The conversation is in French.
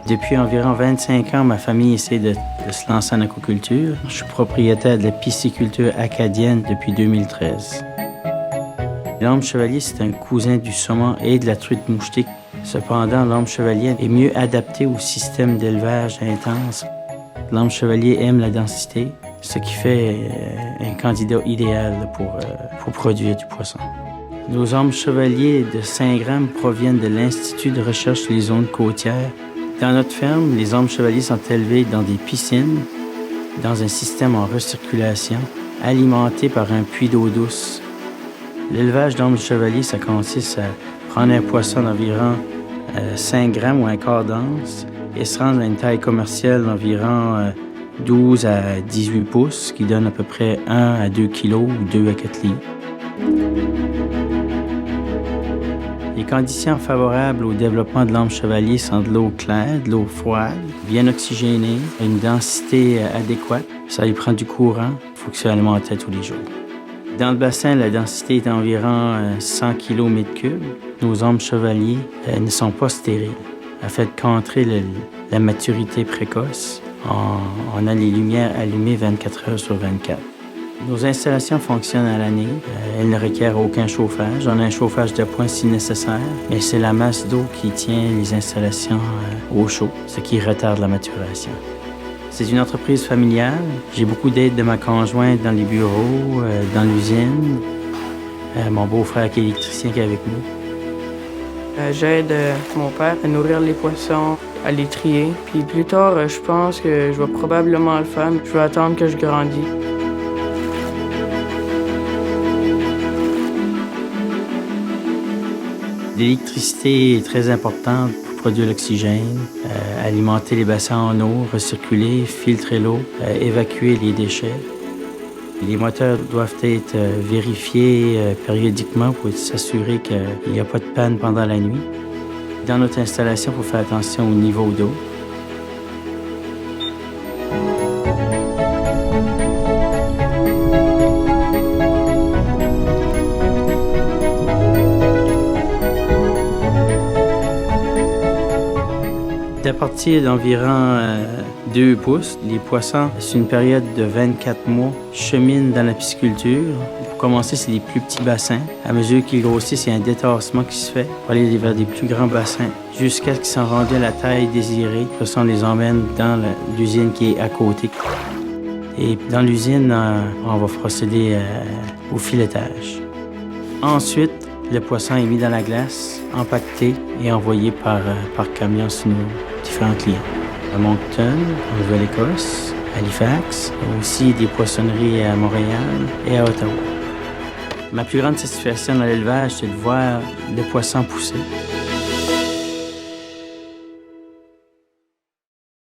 Depuis environ 25 ans, ma famille essaie de se lancer en aquaculture. Je suis propriétaire de la pisciculture acadienne depuis 2013. L'âme chevalier, c'est un cousin du saumon et de la truite mouchetée. Cependant, l'âme chevalier est mieux adapté au système d'élevage intense. L'âme chevalier aime la densité, ce qui fait un candidat idéal pour produire du poisson. Nos âmes chevaliers de Saint-Graham proviennent de l'Institut de recherche sur les zones côtières. Dans notre ferme, les âmes chevaliers sont élevés dans des piscines, dans un système en recirculation, alimenté par un puits d'eau douce. L'élevage d'âmes chevaliers, ça consiste à prendre un poisson d'environ 5 grammes ou un quart d'once et se rendre à une taille commerciale d'environ 12 à 18 pouces, qui donne à peu près 1 à 2 kilos ou 2 à 4 livres. Les conditions favorables au développement de l'âme chevalier sont de l'eau claire, de l'eau froide, bien oxygénée, une densité adéquate. Ça lui prend du courant, il faut que ça alimente tous les jours. Dans le bassin, la densité est d'environ 100 km3. Nos âmes chevaliers ne sont pas stériles. Afin de contrer la maturité précoce, on a les lumières allumées 24 heures sur 24. Nos installations fonctionnent à l'année. Elles ne requièrent aucun chauffage. On a un chauffage de pointe si nécessaire, mais c'est la masse d'eau qui tient les installations au chaud, ce qui retarde la maturation. C'est une entreprise familiale. J'ai beaucoup d'aide de ma conjointe dans les bureaux, dans l'usine. Mon beau-frère qui est électricien qui est avec nous. J'aide mon père à nourrir les poissons, à les trier. Puis plus tard, je pense que je vais probablement le faire, mais je vais attendre que je grandisse. L'électricité est très importante pour produire l'oxygène, alimenter les bassins en eau, recirculer, filtrer l'eau, évacuer les déchets. Les moteurs doivent être vérifiés périodiquement pour s'assurer qu'il n'y a pas de panne pendant la nuit. Dans notre installation, il faut faire attention au niveau d'eau. À partir d'environ 2 pouces, les poissons, sur une période de 24 mois, cheminent dans la pisciculture. Pour commencer, c'est les plus petits bassins. À mesure qu'ils grossissent, il y a un détassement qui se fait pour aller vers des plus grands bassins jusqu'à ce qu'ils soient rendus à la taille désirée. On les emmène dans l'usine qui est à côté. Et dans l'usine, on va procéder au filetage. Ensuite, le poisson est mis dans la glace, empaqueté et envoyé par camion sur nos différents clients. À Moncton, en Nouvelle-Écosse, Halifax, aussi des poissonneries à Montréal et à Ottawa. Ma plus grande satisfaction dans l'élevage, c'est de voir le poisson pousser.